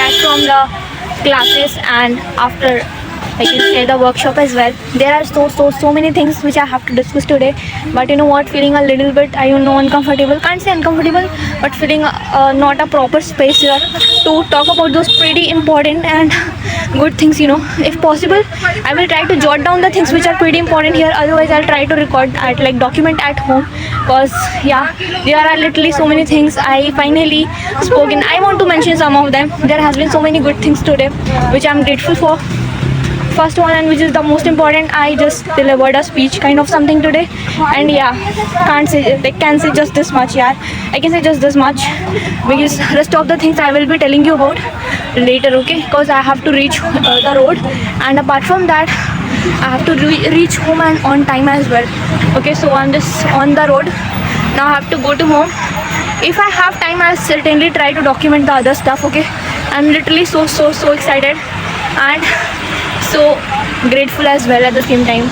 back from the classes and after I can say the workshop as well. There are so many things which I have to discuss today. But you know what? Feeling a little bit, I don't know, uncomfortable. Can't say uncomfortable, but feeling not a proper space here to talk about those pretty important and good things. You know, if possible, I will try to jot down the things which are pretty important here. Otherwise, I'll try to record at like document at home. Cause yeah, there are literally so many things I finally spoken. I want to mention some of them. There has been so many good things today, which I'm grateful for. First one, and which is the most important, I just delivered a speech kind of something today, and yeah, can say just this much. Yeah, I can say just this much because rest of the things I will be telling you about later, okay? Because I have to reach the road, and apart from that I have to reach home and on time as well. Okay, so I'm just on the road now. I have to go to home. If I have time, I'll certainly try to document the other stuff. Okay, I'm literally so excited and so grateful as well at the same time.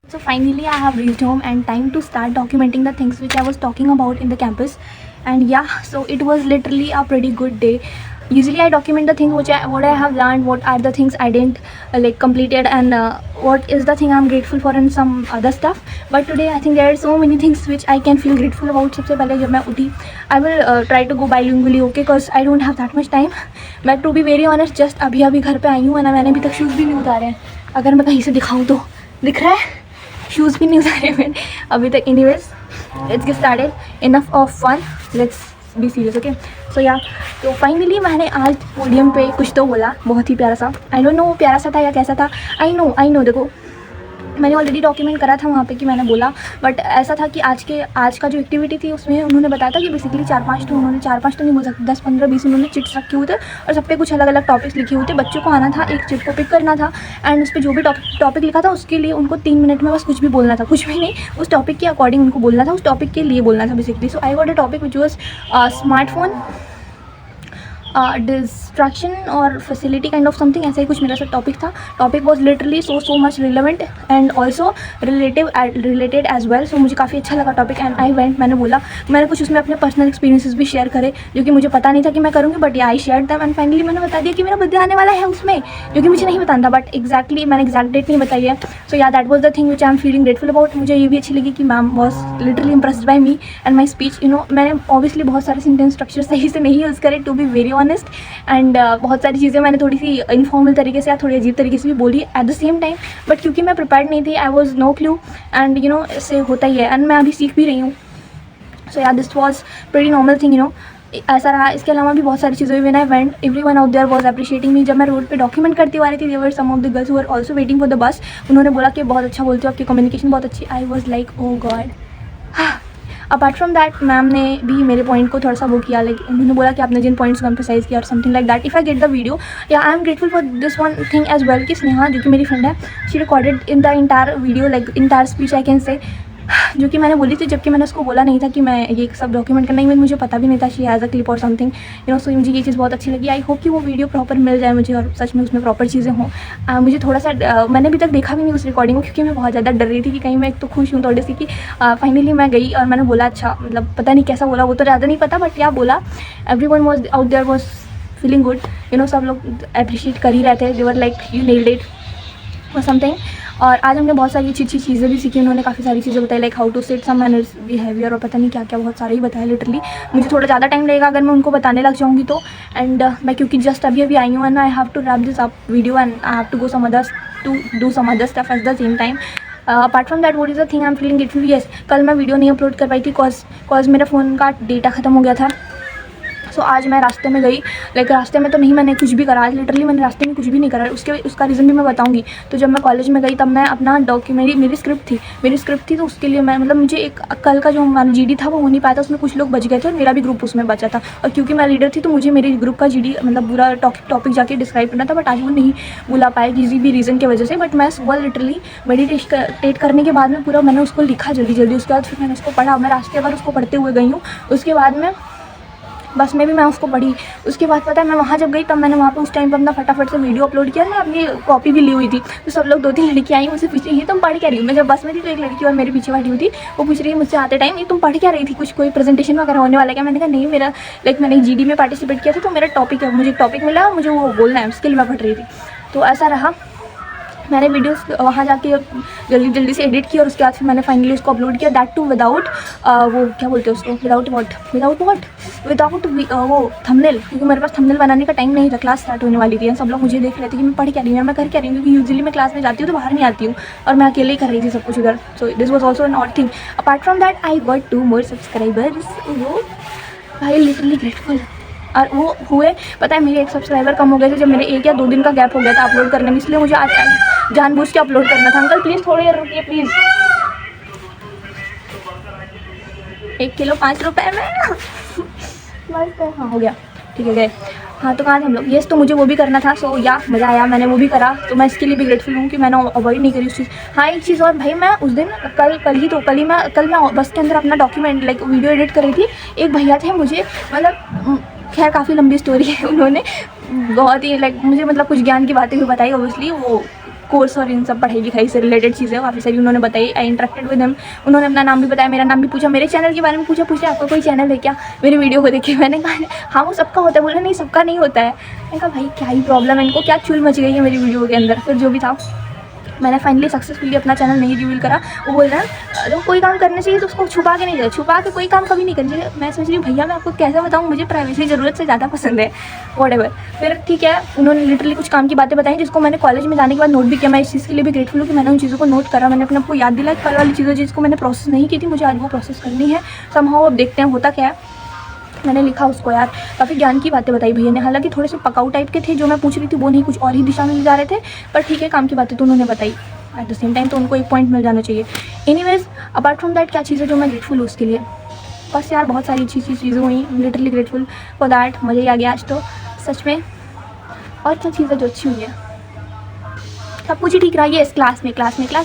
So finally I have reached home and time to start documenting the things which I was talking about in the campus. And yeah, so it was literally a pretty good day. Usually I document the things what I have learned, what are the things I didn't like completed, and what is the thing I'm grateful for and some other stuff. But today I think there are so many things which I can feel grateful about. सबसे पहले जब मैं उठी, I will try to go bilingually, okay? Cause I don't have that much time. मैं to be very honest just अभी घर पे आई हूँ ना, मैंने अभी तक शूज़ भी नहीं उतारे हैं. अगर मैं कहीं से दिखाऊँ तो दिख रहा है, शूज़ भी नहीं उतारे मैंने अभी तक. Anyways, let's get started. Enough of fun. Let's be serious, okay? So yeah, तो फाइनली मैंने आज पोडियम पे कुछ तो बोला बहुत ही प्यारा सा. आई डोंट नो प्यारा सा था या कैसा था. आई नो देखो, मैंने ऑलरेडी डॉक्यूमेंट करा था वहाँ पे कि मैंने बोला. बट ऐसा था कि आज का जो एक्टिविटी थी उसमें उन्होंने बताया था कि बेसिकली 4-5 तो नहीं बोल सकते, 10-15-20 उन्होंने चिट्स रखे हुए थे और सब पे कुछ अलग अलग टॉपिक्स लिखे हुए थे. बच्चों को आना था, एक चिट को पिक करना था एंड उस पर जो भी टॉपिक लिखा था उसके लिए उनको 3 मिनट में बस कुछ भी बोलना था. कुछ भी नहीं, उस टॉपिक के अकॉर्डिंग उनको बोलना था, उस टॉपिक के लिए बोलना था basically. So I got a topic which was smartphone distraction और फैसिलिटी काइंड ऑफ समथिंग, ऐसा ही कुछ मेरा सा टॉपिक था. Topic was literally so much relevant and also related as well. So मुझे काफ़ी अच्छा लगा टॉपिक एंड आई वेंट. मैंने कुछ उसमें अपने पर्सनल एक्सपीरियंसेस भी शेयर करे जो कि मुझे पता नहीं था कि मैं करूँगी, but I share them. And finally मैंने बता दिया कि मेरा बर्थडे आने वाला है उसमें, जो कि मुझे नहीं बताना था, बट एग्जैक्टली मैंने एग्जैक्ट डेट नहीं बताई है. So yeah, that was the thing which I am feeling grateful about. मुझे ये भी अच्छी लगी कि ma'am was literally impressed by me and my speech. You know, मैंने ऑब्वियसली बहुत सारे सेंटेंस स्ट्रक्चर सही से नहीं यूज़ करे, to be very honest. And बहुत सारी चीज़ें मैंने थोड़ी सी इनफॉर्मल तरीके से या थोड़ी अजीब तरीके से भी बोली at the same time. But क्योंकि मैं प्रिपेयर्ड नहीं थी, I was no clue and you know, इससे होता ही है एंड मैं अभी सीख भी रही हूँ. So yeah, this was pretty normal thing, you know, ऐसा रहा. इसके अलावा भी बहुत सारी चीज़ें हुई. When I went, everyone out there was appreciating me. जब मैं रोड पे डॉक्यूमेंट करती हुआ रही थी, there were some of the girls who were also waiting for the bus. उन्होंने बोला कि बहुत अच्छा बोलते हो, आपकी कम्युनिकेशन बहुत अच्छी. I was like oh God. Apart from that, ma'am ने भी मेरे पॉइंट को थोड़ा सा वो किया, लाइक उन्होंने बोला कि आपने जिन पॉइंट्स को एम्फसाइज़ किया और something like that. If I get the video, या I am grateful for this one thing as well कि स्नेहा, जो कि मेरी फ्रेंड है, she recorded in the entire video, like entire speech I can say, जो कि मैंने बोली थी, जबकि मैंने उसको बोला नहीं था कि मैं ये सब डॉक्यूमेंट करना ही, मुझे पता भी नहीं था शी हैज़ अ क्लिप और समथिंग, यू नो. सो मुझे ये चीज़ बहुत अच्छी लगी. आई होप कि वो वीडियो प्रॉपर मिल जाए मुझे और सच में उसमें प्रॉपर चीज़ें हों. मुझे थोड़ा सा मैंने अभी तक देखा भी नहीं उस रिकॉर्डिंग को, क्योंकि मैं बहुत ज़्यादा डर रही थी कि कहीं मैं एक तो खुश हूँ थोड़ी सी कि फाइनली मैं गई और मैंने बोला. अच्छा, मतलब पता नहीं कैसा बोला, वो तो ज़्यादा नहीं पता, बट क्या बोला. Everyone was out there was feeling good, you know. सब लोग अप्रिशिएट कर ही रहे थे. They were like you nailed it और समथिंग. और आज हमने बहुत सारी अच्छी चीज़ें भी सीखी. उन्होंने काफ़ी सारी चीज़ें बताई, like how to set some manners, behaviour और पता नहीं क्या क्या, बहुत सारे ही बताया लिटरली. मुझे थोड़ा ज़्यादा टाइम लगेगा अगर मैं उनको बताने लग जाऊँगी तो. एंड मैं क्योंकि जस्ट अभी आई हूँ and I have to wrap this up video and I have to go some others to do some other stuff at the same time. Apart from that, what is the thing I am feeling grateful. Yes, कल मैं video नहीं upload कर पाई थी cause मेरा phone का data ख़त्म हो गया था. सो आज मैं रास्ते में गई, लाइक रास्ते में तो नहीं मैंने कुछ भी करा, आज लिटरली मैंने रास्ते में कुछ भी नहीं करा. उसका रीज़न भी मैं बताऊंगी. तो जब मैं कॉलेज में गई तब मैं अपना मेरी स्क्रिप्ट थी तो उसके लिए मैं, मतलब मुझे एक कल का जो हमारा जीडी था वो हो नहीं पाया था. उसमें कुछ लोग बच गए थे और मेरा भी ग्रुप उसमें बचा था. और क्योंकि मैं लीडर थी तो मुझे मेरे ग्रुप का जीडी मतलब पूरा टॉपिक जाके डिस्क्राइब करना था, बट आज वो नहीं बुला पाए किसी भी रीज़न की वजह से. बट मैं सुबह लिटरली मेडिटेट करने के बाद में पूरा मैंने उसको लिखा जल्दी. उसके बाद फिर मैंने उसको पढ़ा. मैं रास्ते भर उसको पढ़ते हुए गई हूँ. उसके बाद में बस में भी मैं उसको पढ़ी। उसके बाद पता है मैं वहाँ जब गई तब मैंने वहाँ पे उस टाइम पर अपना फटाफट से वीडियो अपलोड किया, मैं अपनी कॉपी भी ली हुई थी। तो सब लोग 2-3 लड़की आई मुझसे पूछ रही है तुम पढ़ क्या रही हो। मैं जब बस में थी तो एक लड़की और मेरे पीछे बैठी हुई थी, वो पूछ रही है मुझसे आते टाइम तुम पढ़ क्या रही थी, कुछ कोई प्रेजेंटेशन वगैरह होने वाला क्या। मैंने कहा नहीं, मेरा मैंने GD में पार्टिसिपेट किया था तो मेरा टॉपिक है, मुझे एक टॉपिक मिला, मुझे वो बोलना है, उसके लिए मैं पढ़ रही थी। तो ऐसा रहा। मैंने वीडियोस वहाँ जाके जल्दी से एडिट किया और उसके बाद फिर मैंने फाइनली उसको अपलोड किया, दैट टू विदाउट वो क्या बोलते हैं उसको, विदाउट वो थंबनेल, क्योंकि मेरे पास थंबनेल बनाने का टाइम नहीं था, क्लास स्टार्ट होने वाली थी। सब लोग मुझे देख रहे थे कि मैं पढ़ क्या रही हूँ, मैं कर क्या रही हूँ, क्योंकि यूजुअली मैं क्लास में जाती हूँ तो बाहर नहीं आती हूँ और मैं अकेले ही कर रही थी सब कुछ उधर। So this was also an odd thing. Apart from that I got 2 more subscribers. वो आई लिटरली ग्रेटफुल। और वो हुए, पता है मेरे 1 सब्सक्राइबर कम हो गए थे जब मेरे 1 या 2 दिन का गैप हो गया था अपलोड करने में, इसलिए मुझे आज जानबूझ के अपलोड करना था। अंकल प्लीज़ थोड़ी देर रुकिए प्लीज़। 1 किलो 5 रुपए में बस हाँ हो गया, ठीक है गए। हाँ तो कहाँ थे हम लोग, यस तो मुझे वो भी करना था। सो या मज़ा आया, मैंने वो भी करा, तो मैं इसके लिए भी ग्रेटफुल हूँ कि मैंने अवॉइड नहीं करी उस चीज़। हाँ एक चीज़ और भाई, मैं उस दिन कल मैं बस के अंदर अपना डॉक्यूमेंट वीडियो एडिट कर रही थी। एक भैया थे, मुझे खैर काफ़ी लंबी स्टोरी है, उन्होंने बहुत ही मुझे कुछ ज्ञान की बातें भी बताई। ऑब्वियसली वो कोर्स और इन सब पढ़ाई लिखाई से रिलेटेड चीज़ें काफ़ी सारी उन्होंने बताई। I interacted with him. उन्होंने अपना नाम भी बताया, मेरा नाम भी पूछा, मेरे चैनल के बारे में पूछा आपका कोई चैनल है क्या, मेरे वीडियो को देखे। मैंने कहा हाँ वो सबका होता है। बोला नहीं सबका नहीं होता है। मैंने कहा भाई क्या ही प्रॉब्लम है इनको, क्या चुल मच गई है मेरी वीडियो के अंदर। फिर जो भी था मैंने फाइनली सक्सेसफुली अपना चैनल नहीं रिवील करा। वो बोल रहा है तो कोई काम करना चाहिए तो उसको छुपा के नहीं जाए, छुपा के कोई काम कभी नहीं करना चाहिए। मैं सोच रही हूँ भैया मैं आपको कैसे बताऊँ, मुझे प्राइवेसी ज़रूरत से ज़्यादा पसंद है, व्हाटएवर। फिर ठीक है, उन्होंने लिटरली कुछ काम की बातें बताई जिसको मैंने कॉलेज में जाने के बाद नोट भी किया। मैं इस चीज़ के लिए भी ग्रेटफुल हूँ कि मैंने उन चीज़ों को नोट करा, मैंने अपने आपको याद दिलाया। कल वाली चीज़ें जिसको मैंने प्रोसेस नहीं की थी, मुझे आज वो प्रोसेस करनी है समहाउ। अब देखते हैं होता क्या है। मैंने लिखा उसको, यार काफ़ी ज्ञान की बातें बताई भैया ने। हालांकि थोड़े से पकाऊ टाइप के थे, जो मैं पूछ रही थी वो नहीं, कुछ और ही दिशा में ले जा रहे थे, पर ठीक है काम की बातें तो उन्होंने बताई। एट द सेम टाइम तो उनको एक पॉइंट मिल जाना चाहिए। एनीवेज अपार्ट फ्रॉम दैट क्या चीज़ है जो मैं ग्रेटफुल हूँ उसके लिए, बस यार बहुत सारी अच्छी चीज़ें हुई। Literally grateful for that. मज़ा ही आ गया आज तो सच में। और क्या चीज़ है जो अच्छी हुई है, सब कुछ ही ठीक रहा। ये इस क्लास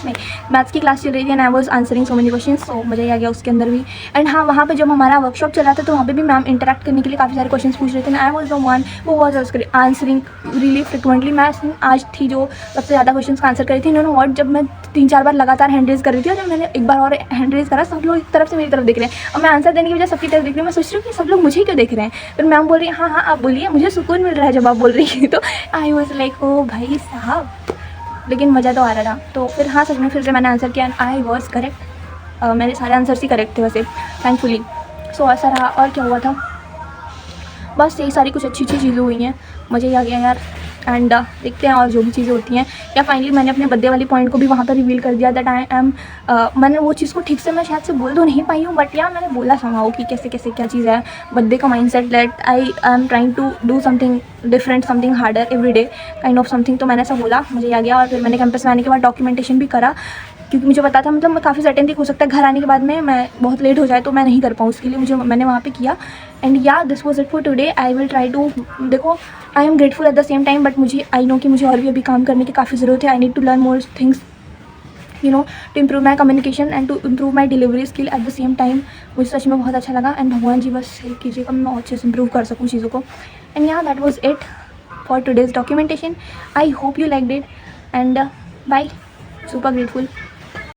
में मैथ्स की क्लास चल रही थी and I was answering so many questions, so मज़ा ही आ गया उसके अंदर भी। एंड हाँ वहाँ पे जब हमारा वर्कशॉप चल रहा था तो वहाँ पे भी मैम इंटरेक्ट करने के लिए काफ़ी सारे क्वेश्चंस पूछ रहे थे। आई वाज द वन वो वाज आंसरिंग रियली फ्रिक्वेंटली। मैं आज थी जो सबसे ज़्यादा क्वेश्चंस का आंसर करी थी। इन्होंने और जब मैं 3-4 बार लगातार हैंड रेज कर रही थी और जब मैंने एक बार और हैंड रेज करा, सब लोग एक तरफ से मेरी तरफ देख रहे हैं और मैं आंसर देने की वजह सबकी तरफ देख रही हूँ। मैं सोच रही हूँ कि सब लोग मुझे क्यों देख रहे हैं। फिर मैम बोल रही है हाँ आप बोलिए, मुझे सुकून मिल रहा है जब आप बोल रही है। तो आई वाज लाइक ओ भाई साहब, लेकिन मज़ा तो आ रहा था। तो फिर हाँ सच में फिर से मैंने आंसर किया एंड आई वॉज करेक्ट। मेरे सारे आंसर्स ही करेक्ट थे वैसे थैंकफुली। सो ऐसा रहा। और क्या हुआ था, बस यही सारी कुछ अच्छी चीज़ें हुई हैं, मज़ा ही आ गया यार। एंड देखते हैं और जो भी चीज़ें होती हैं। या फाइनली मैंने अपने बर्थडे वाली पॉइंट को भी वहाँ पर रिवील कर दिया दैट आई एम मैंने वो चीज़ को ठीक से मैं शायद से बोल तो नहीं पाई हूँ, बट या मैंने बोला समझाओ कि कैसे कैसे क्या चीज़ है बर्थडे का mindset. That I am trying to do something different, something harder every day kind of something. तो मैंने ऐसा बोला, मुझे आ गया। और फिर मैंने कैंपस में आने के बाद डॉक्यूमेंटेशन भी करा, क्योंकि मुझे पता था मैं काफ़ी सर्टेन थी हो सकता है घर आने के बाद में मैं बहुत लेट हो जाए तो मैं नहीं कर पाऊँ, उसके लिए मैंने वहाँ पे किया। And yeah this was it for today. I will try to, देखो I am grateful at the same time, but मुझे आई नो कि मुझे और भी अभी काम करने की काफ़ी ज़रूरत है। I need to learn more things to improve my communication and to improve my delivery skill at the same time. मुझे सच में बहुत अच्छा लगा एंड भगवान जी बस हेल्प कीजिएगा मैं और अच्छे से इम्प्रूव कर सकूँ चीज़ों को। And yeah that was it for today's documentation. I hope you like it and bye. Super grateful.